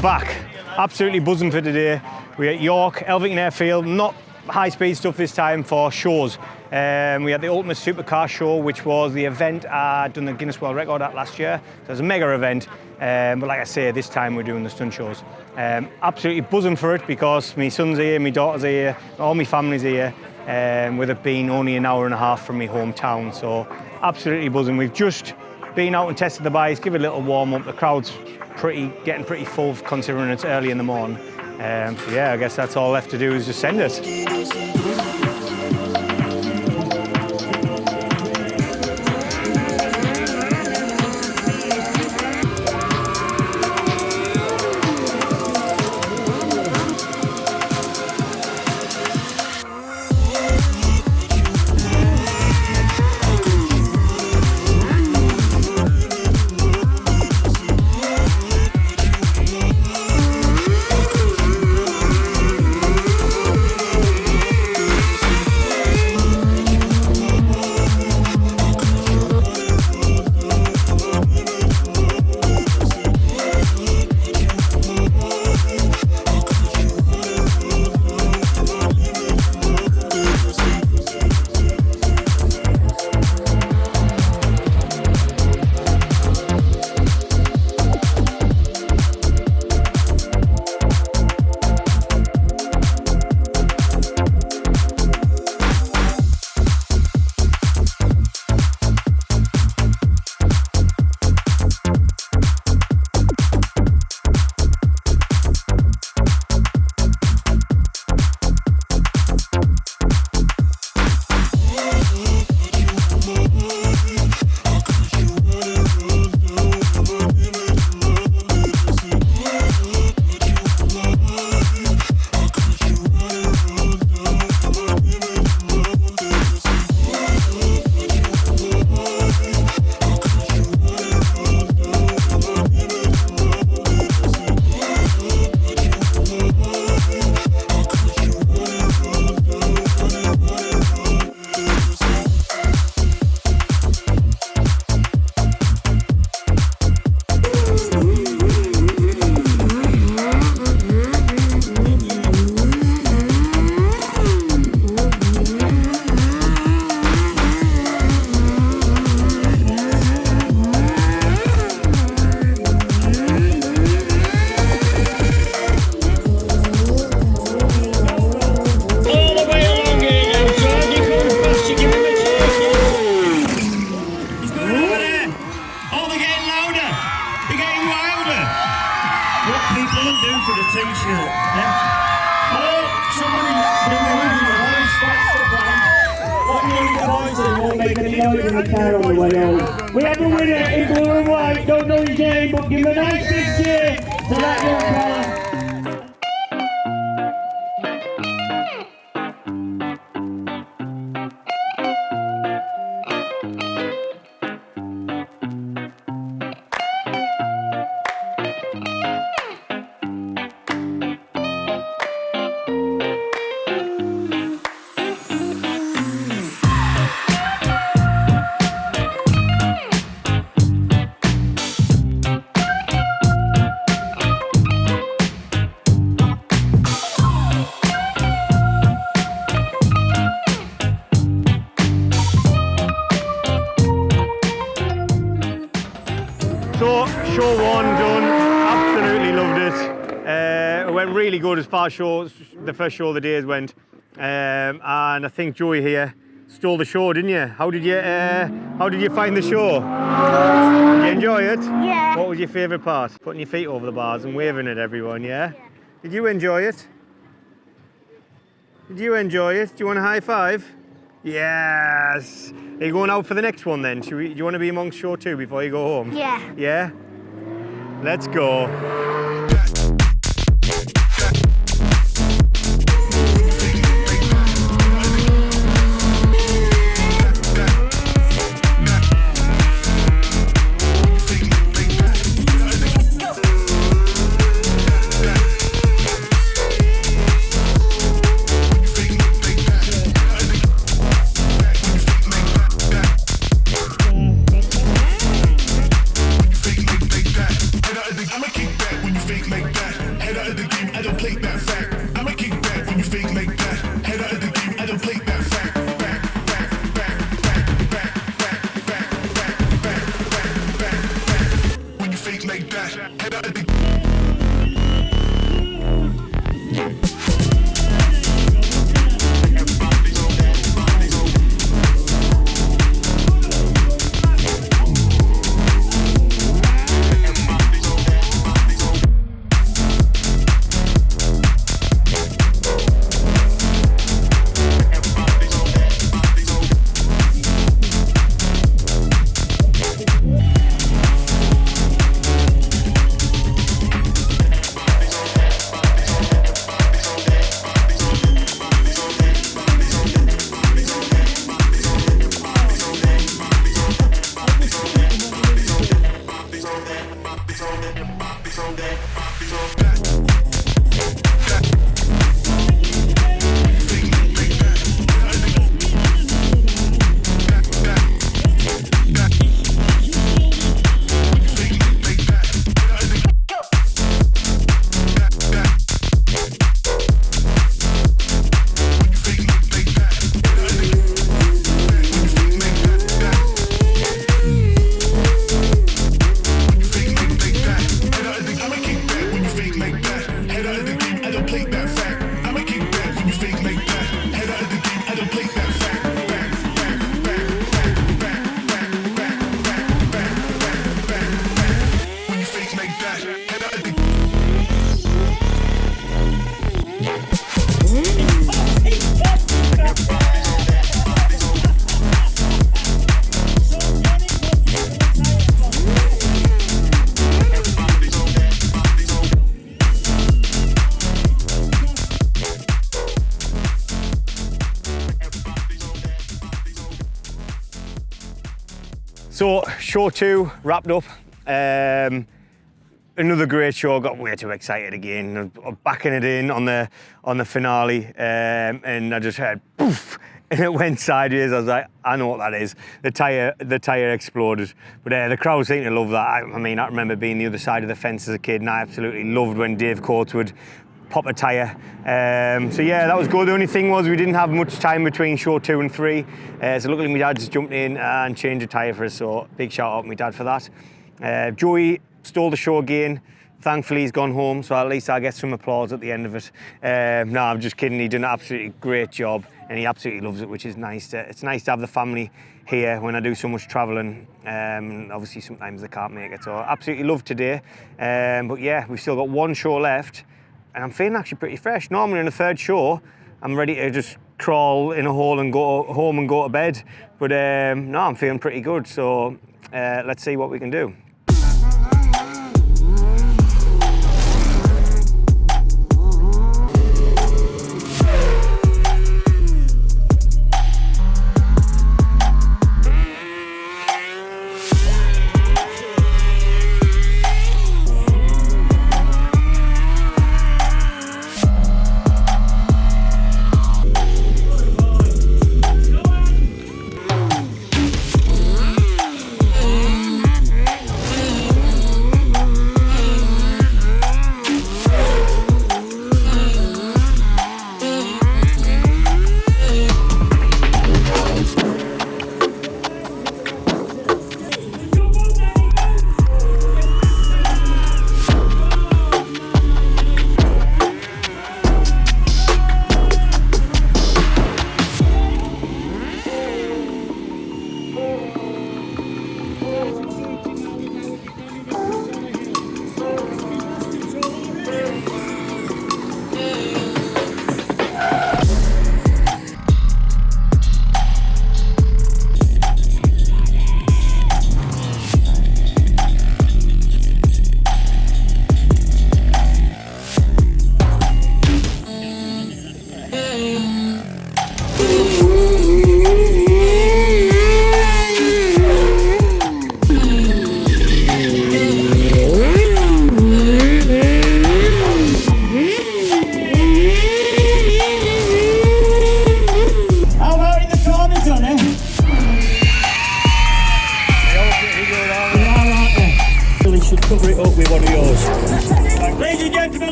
we're back. Absolutely buzzing for today. We're at York, Elvington Airfield, not high-speed stuff this time for shows. We had the Ultimate Supercar Show, which was the event I'd done the Guinness World Record at last year. So it was a mega event, but like I say, this time we're doing the stunt shows. Absolutely buzzing for it because my son's here, my daughter's here, all my family's here, with it being only an hour and a half from my hometown. So absolutely buzzing. We've just been out and tested the bikes, give it a little warm-up. The crowd's getting pretty full considering it's early in the morning. So yeah, I guess that's all left to do is just send it. We have a winner in blue and white. Don't know his name, but give him a nice big cheer to that young fella. So, show one done, absolutely loved it. It went really good as far as the first show of the days went. And I think Joey here stole the show, didn't you? How did you find the show? Did you enjoy it? Yeah. What was your favourite part? Putting your feet over the bars and waving at everyone, yeah? Did you enjoy it? Did you enjoy it? Do you want a high five? Yes! Are you going out for the next one then? Do you want to be amongst show two before you go home? Yeah. Yeah? Let's go. I'ma kick back when you plate that fact. I'ma kick back when you fake make that. Head out of the game, I don't plate that fact. When you fake make that. Head out of the So, show 2 wrapped up. Another great show. Got way too excited again. I'm backing it in on the finale, and I just heard poof, and it went sideways. I was like, I know what that is. The tire exploded. But the crowd seemed to love that. I mean, I remember being the other side of the fence as a kid, and I absolutely loved when Dave Coates would pop a tyre. So yeah, that was good. The only thing was we didn't have much time between show 2 and 3. So luckily my dad just jumped in and changed a tyre for us. So big shout out to my dad for that. Joey stole the show again. Thankfully he's gone home, so at least I get some applause at the end of it. No, I'm just kidding. He did an absolutely great job and he absolutely loves it, which is nice. It's nice to have the family here when I do so much travelling. Obviously sometimes they can't make it. So absolutely loved today. But yeah, we've still got one show left. And I'm feeling actually pretty fresh. Normally in the third show, I'm ready to just crawl in a hole and go home and go to bed. But no, I'm feeling pretty good. So let's see what we can do.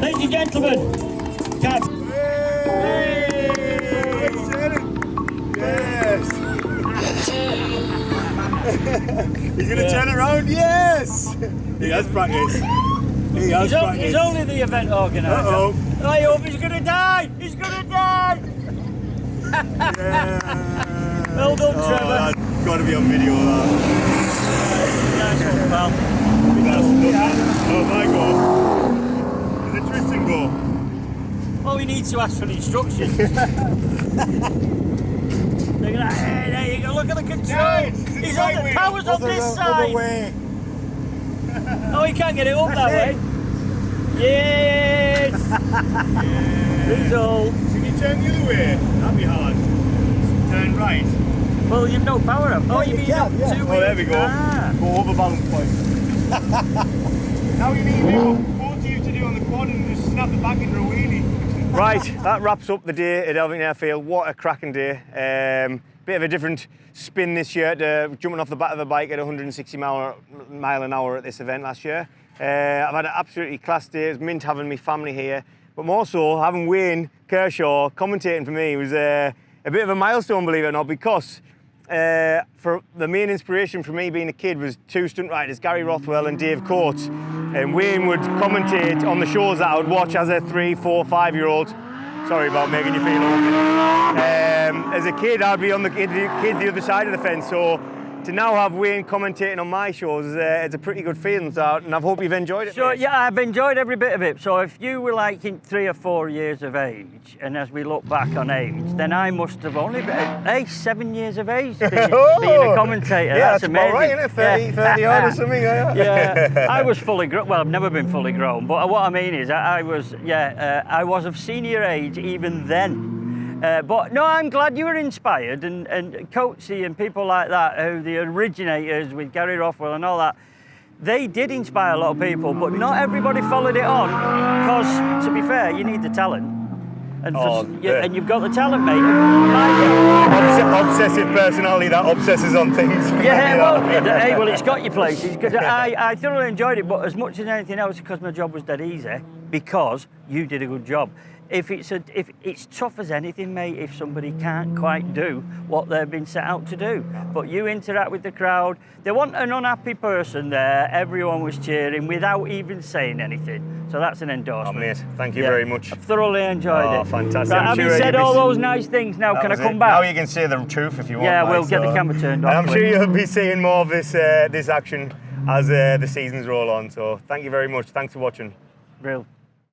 Ladies and gentlemen, Cap. Yes. He's going to turn it around. Yes. He has practice. He has practice. He's only the event organizer. Uh-oh. I hope he's going to die. He's going to die. Yeah. Well done, Trevor. That's got to be on video. Nice one, pal. Oh my God. Is it twist and go? Well, we need to ask for the instructions. They're gonna, hey, there you go, look at the controls. He's on the power's on this side. Oh, he can't get it up that way. Yes! Result. Can you turn the other way? That'd be hard. Turn right. Well, you've no power up. Oh, you mean up 2 wheels? Oh, there we go. Ah. Go over balance point. Now you need to do what both of you to do on the quad and just snap the back into a wheelie. Right, that wraps up the day at Elvington Airfield. What a cracking day. Bit of a different spin this year, jumping off the back of the bike at 160 mile an hour at this event last year. I've had an absolutely class day. It was mint having my family here, but more so having Wayne Kershaw commentating for me was a bit of a milestone, believe it or not, because for the main inspiration for me being a kid was two stunt riders, Gary Rothwell and Dave Coates. And Wayne would commentate on the shows that I would watch as a 3, 4, 5-year-old. Sorry about making you feel old. As a kid, I'd be on the kid the other side of the fence. So to now have Wayne commentating on my shows, it's a pretty good feeling. So, and I hope you've enjoyed it. So mate. yeah, I've enjoyed every bit of it. So if you were like in 3 or 4 years of age, and as we look back on age, then I must have only been 7 years of age being a commentator. Yeah, that's amazing. About right, isn't it? 30 odd or something. Yeah, I was fully grown. Well, I've never been fully grown, but what I mean is, I was of senior age even then. But no, I'm glad you were inspired, and Coatsy and people like that, who the originators with Gary Rothwell and all that, they did inspire a lot of people, but not everybody followed it on, because to be fair, you need the talent. And, and you've got the talent, mate. Obsessive personality that obsesses on things. Yeah, well, it's got your places. I thoroughly enjoyed it, but as much as anything else, because my job was dead easy, because you did a good job. If it's tough as anything, mate, if somebody can't quite do what they've been set out to do. But you interact with the crowd. There wasn't an unhappy person there. Everyone was cheering without even saying anything. So that's an endorsement. Oh, mate, thank you very much. I've thoroughly enjoyed it. Oh, fantastic. Right, having said all those nice things, now can I come back? Now you can say the truth if you want. Yeah, we'll get the camera turned off. And I'm sure you'll be seeing more of this action as the seasons roll on. So thank you very much. Thanks for watching. Real.